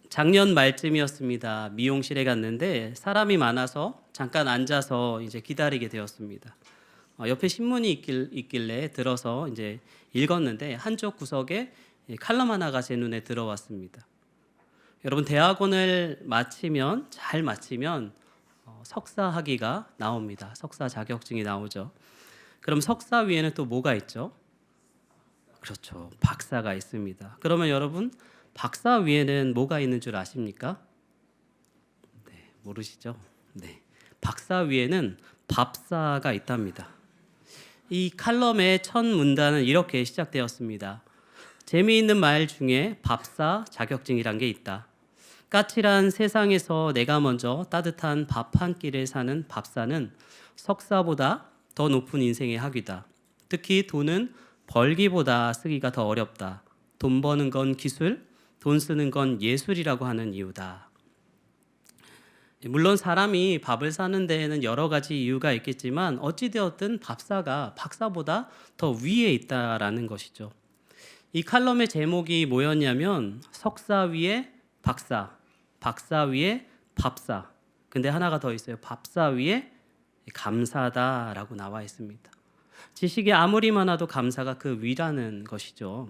작년 말쯤이었습니다. 미용실에 갔는데 사람이 많아서 잠깐 앉아서 이제 기다리게 되었습니다. 옆에 신문이 있길래 들어서 이제 읽었는데 한쪽 구석에 칼럼 하나가 제 눈에 들어왔습니다. 여러분, 대학원을 잘 마치면 석사 학위가 나옵니다. 석사 자격증이 나오죠. 그럼 석사 위에는 또 뭐가 있죠? 그렇죠. 박사가 있습니다. 그러면 여러분, 박사 위에는 뭐가 있는 줄 아십니까? 네, 모르시죠? 네. 박사 위에는 밥사가 있답니다. 이 칼럼의 첫 문단은 이렇게 시작되었습니다. 재미있는 말 중에 밥사 자격증이란 게 있다. 까칠한 세상에서 내가 먼저 따뜻한 밥 한 끼를 사는 밥사는 석사보다 더 높은 인생의 학위다. 특히 돈은 벌기보다 쓰기가 더 어렵다. 돈 버는 건 기술, 돈 쓰는 건 예술이라고 하는 이유다. 물론 사람이 밥을 사는 데에는 여러 가지 이유가 있겠지만 어찌되었든 밥사가 박사보다 더 위에 있다라는 것이죠. 이 칼럼의 제목이 뭐였냐면 석사 위에 박사, 박사 위에 밥사. 근데 하나가 더 있어요. 밥사 위에 감사다라고 나와 있습니다. 지식이 아무리 많아도 감사가 그 위라는 것이죠.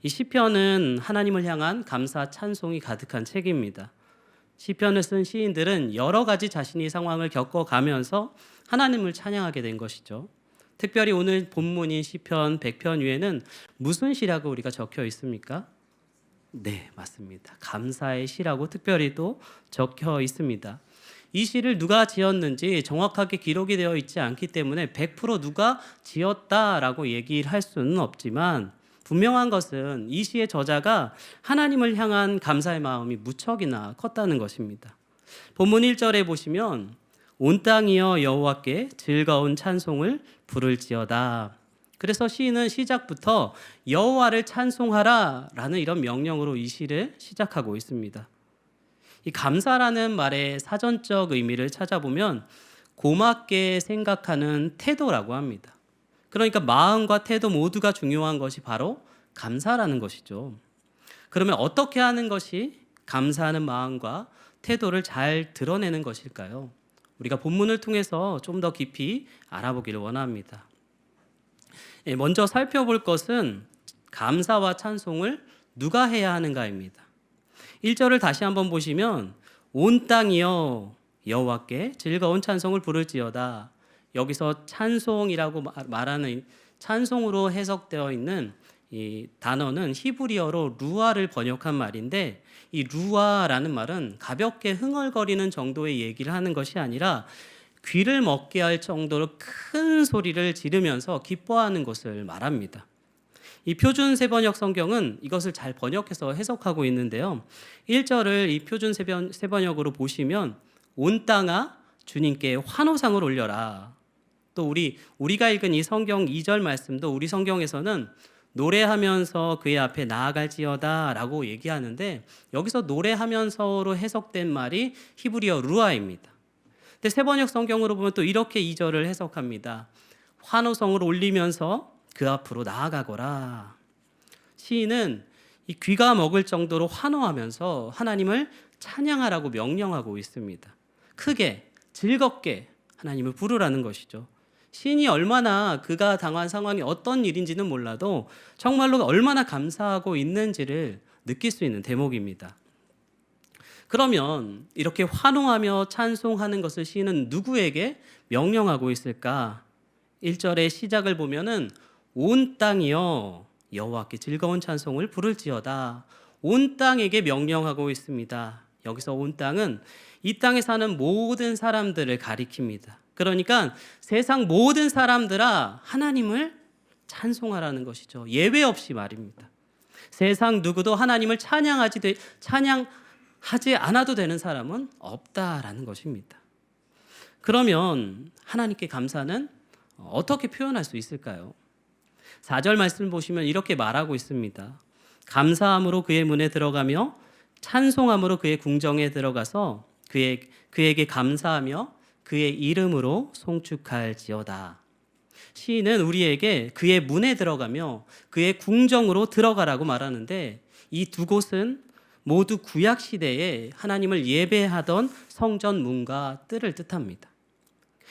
이 시편은 하나님을 향한 감사 찬송이 가득한 책입니다. 시편을 쓴 시인들은 여러 가지 자신이 상황을 겪어가면서 하나님을 찬양하게 된 것이죠. 특별히 오늘 본문인 시편 100편 위에는 무슨 시라고 우리가 적혀 있습니까? 네, 맞습니다. 감사의 시라고 특별히 또 적혀 있습니다. 이 시를 누가 지었는지 정확하게 기록이 되어 있지 않기 때문에 100% 누가 지었다라고 얘기를 할 수는 없지만 분명한 것은 이 시의 저자가 하나님을 향한 감사의 마음이 무척이나 컸다는 것입니다. 본문 1절에 보시면 온 땅이여 여호와께 즐거운 찬송을 부를지어다. 그래서 시인은 시작부터 여호와를 찬송하라 라는 이런 명령으로 이 시를 시작하고 있습니다. 이 감사라는 말의 사전적 의미를 찾아보면 고맙게 생각하는 태도라고 합니다. 그러니까 마음과 태도 모두가 중요한 것이 바로 감사라는 것이죠. 그러면 어떻게 하는 것이 감사하는 마음과 태도를 잘 드러내는 것일까요? 우리가 본문을 통해서 좀 더 깊이 알아보기를 원합니다. 먼저 살펴볼 것은 감사와 찬송을 누가 해야 하는가입니다. 1절을 다시 한번 보시면 온 땅이여 여호와께 즐거운 찬송을 부를지어다. 여기서 찬송이라고 말하는 찬송으로 해석되어 있는 이 단어는 히브리어로 루아를 번역한 말인데 이 루아라는 말은 가볍게 흥얼거리는 정도의 얘기를 하는 것이 아니라 귀를 먹게 할 정도로 큰 소리를 지르면서 기뻐하는 것을 말합니다. 이 표준 세번역 성경은 이것을 잘 번역해서 해석하고 있는데요. 1절을 이 표준 세번역으로 보시면 온 땅아 주님께 환호상을 올려라. 또 우리가 읽은 이 성경 2절 말씀도 우리 성경에서는 노래하면서 그의 앞에 나아갈지어다 라고 얘기하는데 여기서 노래하면서로 해석된 말이 히브리어 루아입니다. 근데 세번역 성경으로 보면 또 이렇게 2절을 해석합니다. 환호성을 올리면서 그 앞으로 나아가거라. 시인은 이 귀가 먹을 정도로 환호하면서 하나님을 찬양하라고 명령하고 있습니다. 크게 즐겁게 하나님을 부르라는 것이죠. 시인이 얼마나 그가 당한 상황이 어떤 일인지는 몰라도 정말로 얼마나 감사하고 있는지를 느낄 수 있는 대목입니다. 그러면 이렇게 환호하며 찬송하는 것을 시인은 누구에게 명령하고 있을까? 1절의 시작을 보면은 온 땅이여 여호와께 즐거운 찬송을 부를지어다. 온 땅에게 명령하고 있습니다. 여기서 온 땅은 이 땅에 사는 모든 사람들을 가리킵니다. 그러니까 세상 모든 사람들아 하나님을 찬송하라는 것이죠. 예외 없이 말입니다. 세상 누구도 하나님을 찬양하지 않아도 되는 사람은 없다라는 것입니다. 그러면 하나님께 감사는 어떻게 표현할 수 있을까요? 4절 말씀을 보시면 이렇게 말하고 있습니다. 감사함으로 그의 문에 들어가며 찬송함으로 그의 궁정에 들어가서 그에게 감사하며 그의 이름으로 송축할지어다. 시인은 우리에게 그의 문에 들어가며 그의 궁정으로 들어가라고 말하는데 이 두 곳은 모두 구약 시대에 하나님을 예배하던 성전 문과 뜰을 뜻합니다.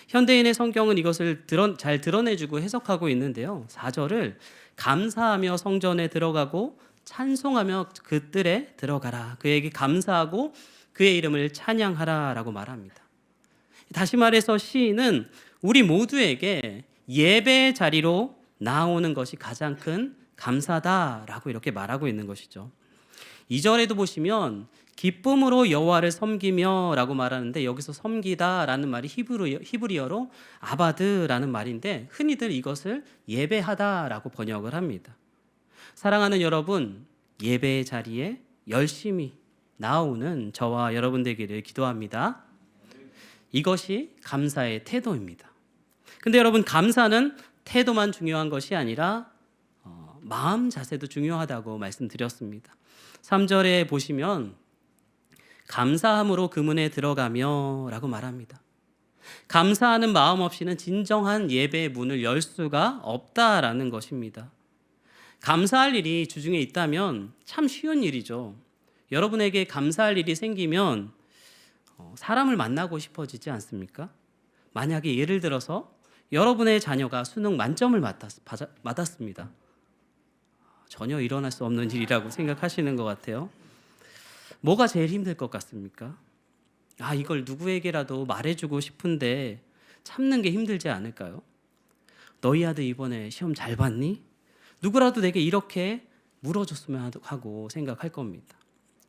현대인의 성경은 이것을 잘 드러내주고 해석하고 있는데요. 4절을 감사하며 성전에 들어가고 찬송하며 그 뜰에 들어가라. 그에게 감사하고 그의 이름을 찬양하라 라고 말합니다. 다시 말해서 시인은 우리 모두에게 예배의 자리로 나오는 것이 가장 큰 감사다라고 이렇게 말하고 있는 것이죠. 2절에도 보시면 기쁨으로 여호와를 섬기며 라고 말하는데 여기서 섬기다 라는 말이 히브리어로 아바드라는 말인데 흔히들 이것을 예배하다 라고 번역을 합니다. 사랑하는 여러분, 예배의 자리에 열심히 나오는 저와 여러분 되기를 기도합니다. 이것이 감사의 태도입니다. 근데 여러분, 감사는 태도만 중요한 것이 아니라 마음 자세도 중요하다고 말씀드렸습니다. 3절에 보시면 감사함으로 그 문에 들어가며 라고 말합니다. 감사하는 마음 없이는 진정한 예배의 문을 열 수가 없다라는 것입니다. 감사할 일이 주중에 있다면 참 쉬운 일이죠. 여러분에게 감사할 일이 생기면 사람을 만나고 싶어지지 않습니까? 만약에 예를 들어서 여러분의 자녀가 수능 만점을 받았습니다. 전혀 일어날 수 없는 일이라고 생각하시는 것 같아요. 뭐가 제일 힘들 것 같습니까? 이걸 누구에게라도 말해주고 싶은데 참는 게 힘들지 않을까요? 너희 아들 이번에 시험 잘 봤니? 누구라도 내게 이렇게 물어줬으면 하고 생각할 겁니다.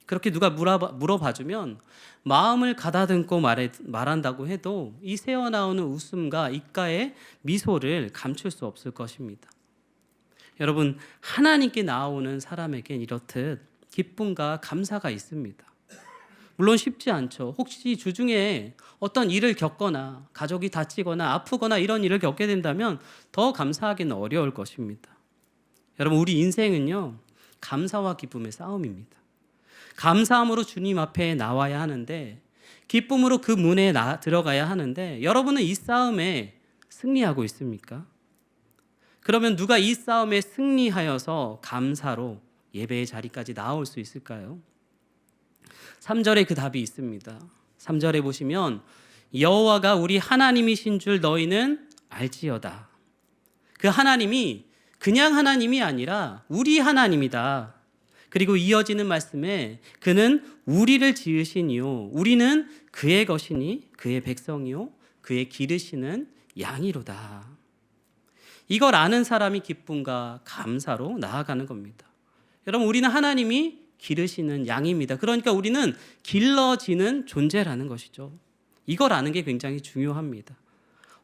그렇게 누가 물어봐주면 마음을 가다듬고 말한다고 해도 이 새어나오는 웃음과 입가의 미소를 감출 수 없을 것입니다. 여러분, 하나님께 나오는 사람에겐 이렇듯 기쁨과 감사가 있습니다. 물론 쉽지 않죠. 혹시 주중에 어떤 일을 겪거나 가족이 다치거나 아프거나 이런 일을 겪게 된다면 더 감사하기는 어려울 것입니다. 여러분, 우리 인생은요, 감사와 기쁨의 싸움입니다. 감사함으로 주님 앞에 나와야 하는데 기쁨으로 그 문에 들어가야 하는데 여러분은 이 싸움에 승리하고 있습니까? 그러면 누가 이 싸움에 승리하여서 감사로 예배의 자리까지 나올 수 있을까요? 3절에 그 답이 있습니다. 3절에 보시면 여호와가 우리 하나님이신 줄 너희는 알지어다. 그 하나님이 그냥 하나님이 아니라 우리 하나님이다. 그리고 이어지는 말씀에 그는 우리를 지으시니요 우리는 그의 것이니 그의 백성이요 그의 기르시는 양이로다. 이걸 아는 사람이 기쁨과 감사로 나아가는 겁니다. 여러분, 우리는 하나님이 기르시는 양입니다. 그러니까 우리는 길러지는 존재라는 것이죠. 이걸 아는 게 굉장히 중요합니다.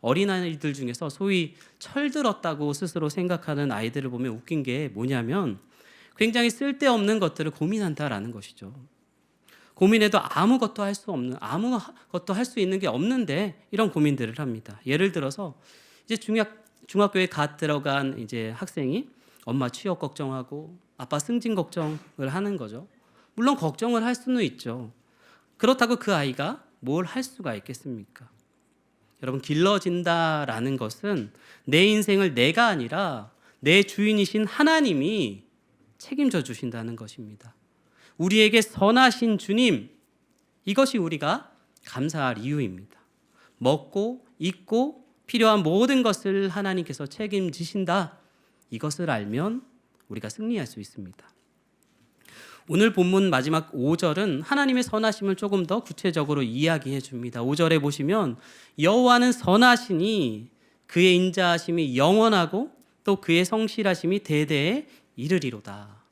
어린아이들 중에서 소위 철들었다고 스스로 생각하는 아이들을 보면 웃긴 게 뭐냐면 굉장히 쓸데없는 것들을 고민한다라는 것이죠. 고민해도 아무것도 할 수 있는 게 없는데 이런 고민들을 합니다. 예를 들어서 이제 중학교에 갓 들어간 이제 학생이 엄마 취업 걱정하고 아빠 승진 걱정을 하는 거죠. 물론 걱정을 할 수는 있죠. 그렇다고 그 아이가 뭘 할 수가 있겠습니까? 여러분, 길러진다라는 것은 내 인생을 내가 아니라 내 주인이신 하나님이 책임져 주신다는 것입니다. 우리에게 선하신 주님, 이것이 우리가 감사할 이유입니다. 먹고 입고 필요한 모든 것을 하나님께서 책임지신다. 이것을 알면 우리가 승리할 수 있습니다. 오늘 본문 마지막 5절은 하나님의 선하심을 조금 더 구체적으로 이야기해 줍니다. 5절에 보시면 여호와는 선하시니 그의 인자하심이 영원하고 또 그의 성실하심이 대대에 이르리로다.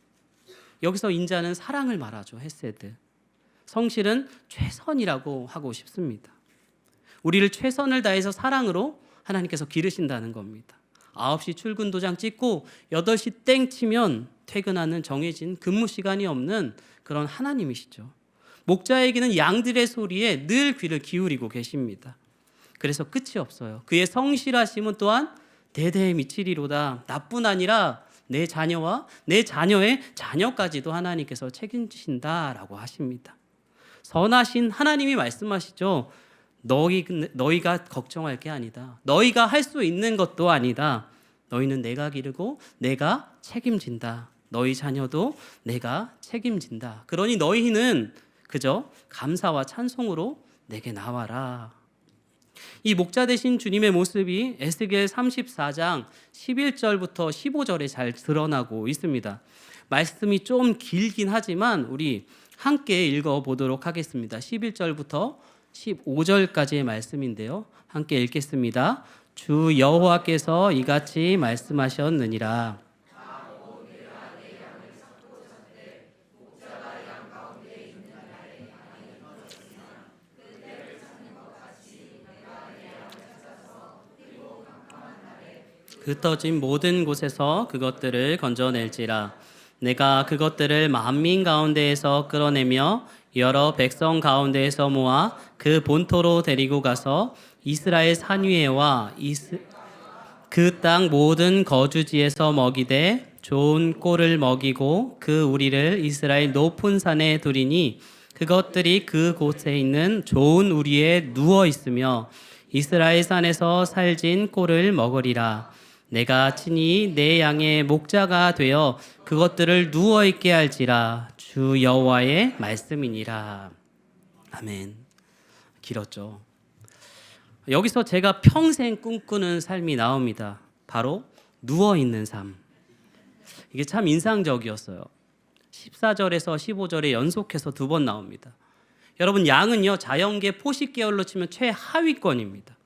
여기서 인자는 사랑을 말하죠. 헤세드. 성실은 최선이라고 하고 싶습니다. 우리를 최선을 다해서 사랑으로 하나님께서 기르신다는 겁니다. 9시 출근 도장 찍고 8시 땡 치면 퇴근하는 정해진 근무 시간이 없는 그런 하나님이시죠. 목자에게는 양들의 소리에 늘 귀를 기울이고 계십니다. 그래서 끝이 없어요. 그의 성실하심은 또한 대대에 미치리로다. 나뿐 아니라 내 자녀와 내 자녀의 자녀까지도 하나님께서 책임지신다라고 하십니다. 선하신 하나님이 말씀하시죠. 너희가 걱정할 게 아니다. 너희가 할 수 있는 것도 아니다. 너희는 내가 기르고 내가 책임진다. 너희 자녀도 내가 책임진다. 그러니 너희는 그저 감사와 찬송으로 내게 나와라. 이 목자 되신 주님의 모습이 에스겔 34장 11절부터 15절에 잘 드러나고 있습니다. 말씀이 좀 길긴 하지만 우리 함께 읽어보도록 하겠습니다. 11절부터 15절까지의 말씀인데요. 함께 읽겠습니다. 주 여호와께서 이같이 말씀하셨느니라. 흩어진 모든 곳에서 그것들을 건져낼지라. 내가 그것들을 만민 가운데에서 끌어내며 여러 백성 가운데에서 모아 그 본토로 데리고 가서 이스라엘 산 위에와 그 땅 모든 거주지에서 먹이되 좋은 꼴을 먹이고 그 우리를 이스라엘 높은 산에 두리니 그것들이 그 곳에 있는 좋은 우리에 누워 있으며 이스라엘 산에서 살진 꼴을 먹으리라. 내가 친히 내 양의 목자가 되어 그것들을 누워 있게 할지라. 주 여호와의 말씀이니라. 아멘. 길었죠. 여기서 제가 평생 꿈꾸는 삶이 나옵니다. 바로 누워 있는 삶. 이게 참 인상적이었어요. 14절에서 15절에 연속해서 2번 나옵니다. 여러분, 양은요 자연계 포식 계열로 치면 최하위권입니다.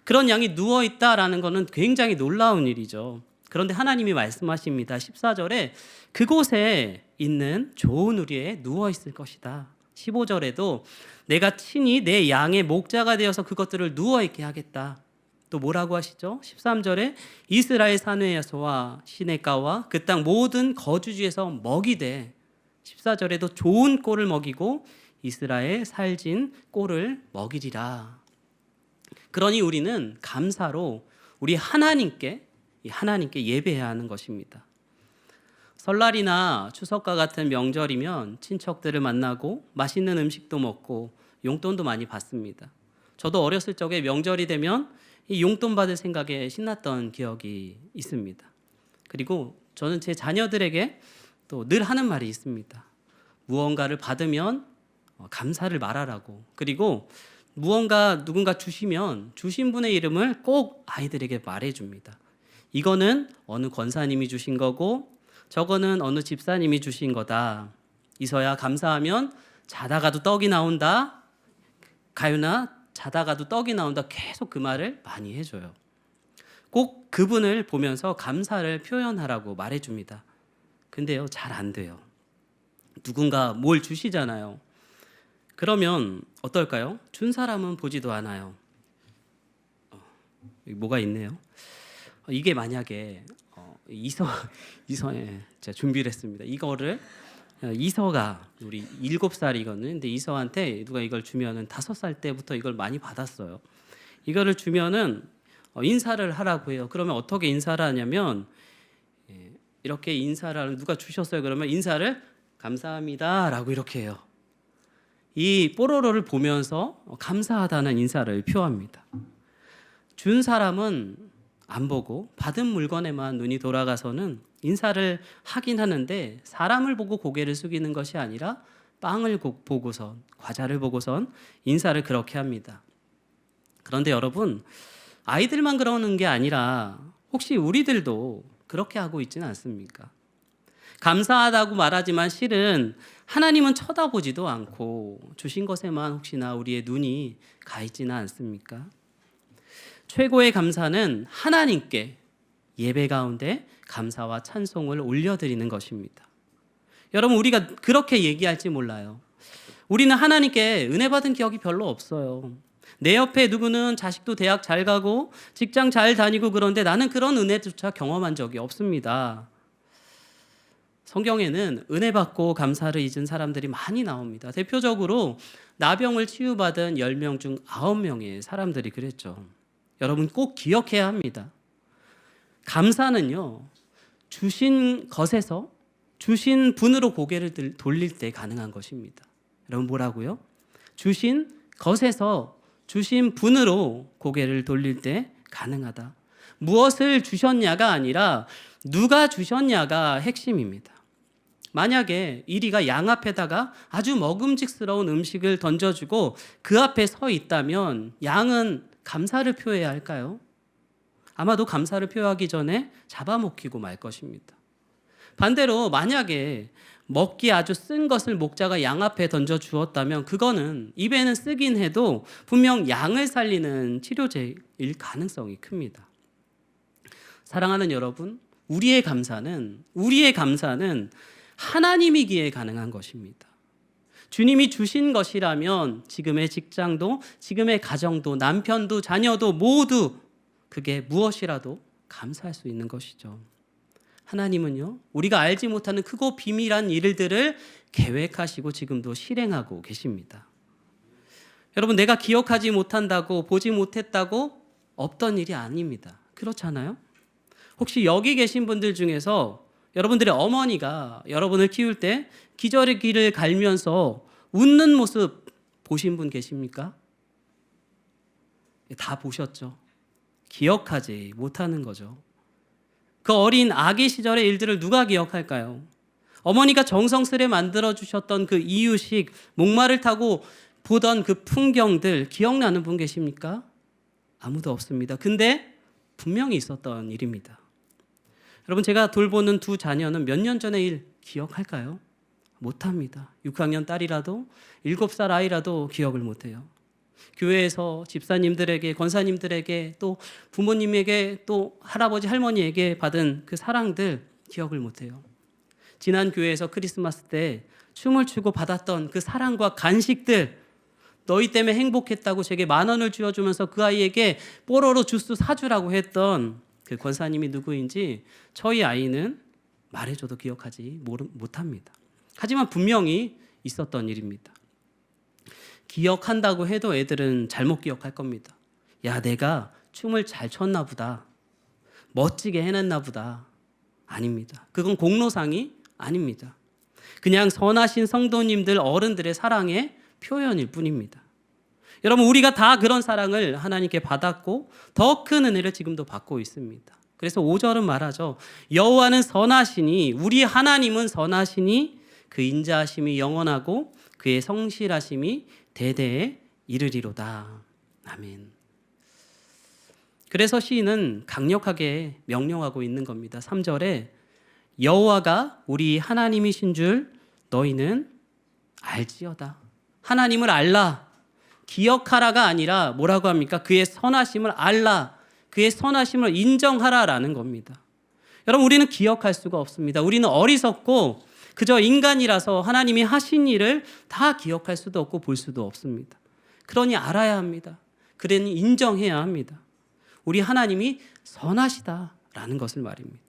그런 양이 누워있다라는 것은 굉장히 놀라운 일이죠. 그런데 하나님이 말씀하십니다. 14절에 그곳에 있는 좋은 우리에 누워있을 것이다. 15절에도 내가 친히 내 양의 목자가 되어서 그것들을 누워있게 하겠다. 또 뭐라고 하시죠? 13절에 이스라엘 산회에서와 시내가와 그 땅 모든 거주지에서 먹이되 14절에도 좋은 꼴을 먹이고 이스라엘 살진 꼴을 먹이리라. 그러니 우리는 감사로 우리 하나님께 예배해야 하는 것입니다. 설날이나 추석과 같은 명절이면 친척들을 만나고 맛있는 음식도 먹고 용돈도 많이 받습니다. 저도 어렸을 적에 명절이 되면 이 용돈 받을 생각에 신났던 기억이 있습니다. 그리고 저는 제 자녀들에게 또 늘 하는 말이 있습니다. 무언가를 받으면 감사를 말하라고. 그리고 누군가 주시면 주신 분의 이름을 꼭 아이들에게 말해줍니다. 이거는 어느 권사님이 주신 거고 저거는 어느 집사님이 주신 거다. 이서야 감사하면 자다가도 떡이 나온다. 가윤아 자다가도 떡이 나온다. 계속 그 말을 많이 해줘요. 꼭 그분을 보면서 감사를 표현하라고 말해줍니다. 근데요 잘 안 돼요. 누군가 뭘 주시잖아요. 그러면 어떨까요? 준 사람은 보지도 않아요. 뭐가 있네요. 이게 만약에 이서에 제가 준비를 했습니다. 이거를 이서가 우리 7살이거든요. 근데 이서한테 누가 이걸 주면은 5살 때부터 이걸 많이 받았어요. 이거를 주면은 인사를 하라고 해요. 그러면 어떻게 인사를 하냐면 이렇게 인사를 하는, 누가 주셨어요. 그러면 인사를 감사합니다라고 이렇게 해요. 이 뽀로로를 보면서 감사하다는 인사를 표합니다. 준 사람은 안 보고 받은 물건에만 눈이 돌아가서는 인사를 하긴 하는데 사람을 보고 고개를 숙이는 것이 아니라 빵을 보고선, 과자를 보고선 인사를 그렇게 합니다. 그런데 여러분, 아이들만 그러는 게 아니라 혹시 우리들도 그렇게 하고 있지는 않습니까? 감사하다고 말하지만 실은 하나님은 쳐다보지도 않고 주신 것에만 혹시나 우리의 눈이 가 있지는 않습니까? 최고의 감사는 하나님께 예배 가운데 감사와 찬송을 올려드리는 것입니다. 여러분, 우리가 그렇게 얘기할지 몰라요. 우리는 하나님께 은혜 받은 기억이 별로 없어요. 내 옆에 누구는 자식도 대학 잘 가고 직장 잘 다니고 그런데 나는 그런 은혜조차 경험한 적이 없습니다. 성경에는 은혜 받고 감사를 잊은 사람들이 많이 나옵니다. 대표적으로 나병을 치유받은 10명 중 9명의 사람들이 그랬죠. 여러분 꼭 기억해야 합니다. 감사는요, 주신 것에서 주신 분으로 고개를 돌릴 때 가능한 것입니다. 여러분 뭐라고요? 주신 것에서 주신 분으로 고개를 돌릴 때 가능하다. 무엇을 주셨냐가 아니라 누가 주셨냐가 핵심입니다. 만약에 이리가 양 앞에다가 아주 먹음직스러운 음식을 던져주고 그 앞에 서 있다면 양은 감사를 표해야 할까요? 아마도 감사를 표하기 전에 잡아먹히고 말 것입니다. 반대로 만약에 먹기 아주 쓴 것을 목자가 양 앞에 던져 주었다면 그거는 입에는 쓰긴 해도 분명 양을 살리는 치료제일 가능성이 큽니다. 사랑하는 여러분, 우리의 감사는 하나님이기에 가능한 것입니다. 주님이 주신 것이라면 지금의 직장도, 지금의 가정도, 남편도, 자녀도 모두 그게 무엇이라도 감사할 수 있는 것이죠. 하나님은요, 우리가 알지 못하는 크고 비밀한 일들을 계획하시고 지금도 실행하고 계십니다. 여러분, 내가 기억하지 못한다고, 보지 못했다고 없던 일이 아닙니다. 그렇잖아요? 혹시 여기 계신 분들 중에서 여러분들의 어머니가 여러분을 키울 때 기저귀를 갈면서 웃는 모습 보신 분 계십니까? 다 보셨죠? 기억하지 못하는 거죠. 그 어린 아기 시절의 일들을 누가 기억할까요? 어머니가 정성스레 만들어주셨던 그 이유식, 목마를 타고 보던 그 풍경들 기억나는 분 계십니까? 아무도 없습니다. 근데 분명히 있었던 일입니다. 여러분, 제가 돌보는 두 자녀는 몇 년 전의 일 기억할까요? 못합니다. 6학년 딸이라도 7살 아이라도 기억을 못해요. 교회에서 집사님들에게, 권사님들에게, 또 부모님에게, 또 할아버지 할머니에게 받은 그 사랑들 기억을 못해요. 지난 교회에서 크리스마스 때 춤을 추고 받았던 그 사랑과 간식들, 너희 때문에 행복했다고 제게 10,000원을 쥐어주면서 그 아이에게 뽀로로 주스 사주라고 했던 그 권사님이 누구인지 저희 아이는 말해줘도 기억하지 못합니다. 하지만 분명히 있었던 일입니다. 기억한다고 해도 애들은 잘못 기억할 겁니다. 야, 내가 춤을 잘 췄나 보다. 멋지게 해냈나 보다. 아닙니다. 그건 공로상이 아닙니다. 그냥 선하신 성도님들, 어른들의 사랑의 표현일 뿐입니다. 여러분, 우리가 다 그런 사랑을 하나님께 받았고 더 큰 은혜를 지금도 받고 있습니다. 그래서 5절은 말하죠. 여호와는 선하시니, 우리 하나님은 선하시니 그 인자하심이 영원하고 그의 성실하심이 대대에 이르리로다. 아멘. 그래서 시인은 강력하게 명령하고 있는 겁니다. 3절에 여호와가 우리 하나님이신 줄 너희는 알지어다. 하나님을 알라. 기억하라가 아니라 뭐라고 합니까? 그의 선하심을 알라. 그의 선하심을 인정하라라는 겁니다. 여러분, 우리는 기억할 수가 없습니다. 우리는 어리석고 그저 인간이라서 하나님이 하신 일을 다 기억할 수도 없고 볼 수도 없습니다. 그러니 알아야 합니다. 그러니 인정해야 합니다. 우리 하나님이 선하시다라는 것을 말입니다.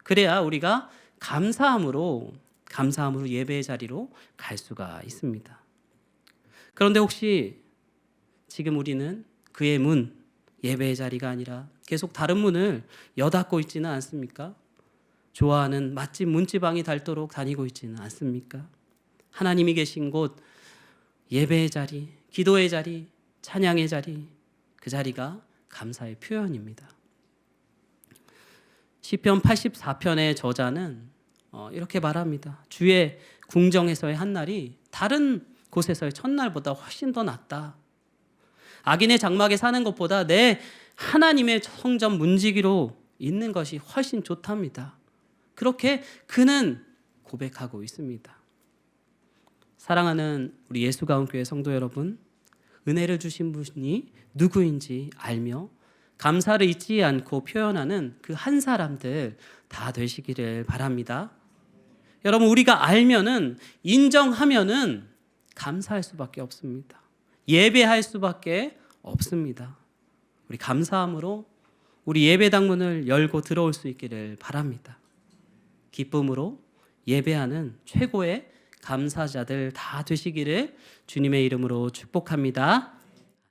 그래야 우리가 감사함으로 예배의 자리로 갈 수가 있습니다. 그런데 혹시 지금 우리는 그의 문, 예배의 자리가 아니라 계속 다른 문을 여닫고 있지는 않습니까? 좋아하는 맛집 문지방이 닳도록 다니고 있지는 않습니까? 하나님이 계신 곳, 예배의 자리, 기도의 자리, 찬양의 자리, 그 자리가 감사의 표현입니다. 시편 84편의 저자는 이렇게 말합니다. 주의 궁정에서의 한날이 다른 곳에서의 첫날보다 훨씬 더 낫다. 악인의 장막에 사는 것보다 내 하나님의 성전 문지기로 있는 것이 훨씬 좋답니다. 그렇게 그는 고백하고 있습니다. 사랑하는 우리 예수가운교회 성도 여러분, 은혜를 주신 분이 누구인지 알며 감사를 잊지 않고 표현하는 그 한 사람들 다 되시기를 바랍니다. 여러분, 우리가 알면은, 인정하면은 감사할 수밖에 없습니다. 예배할 수밖에 없습니다. 우리 감사함으로 우리 예배당 문을 열고 들어올 수 있기를 바랍니다. 기쁨으로 예배하는 최고의 감사자들 다 되시기를 주님의 이름으로 축복합니다.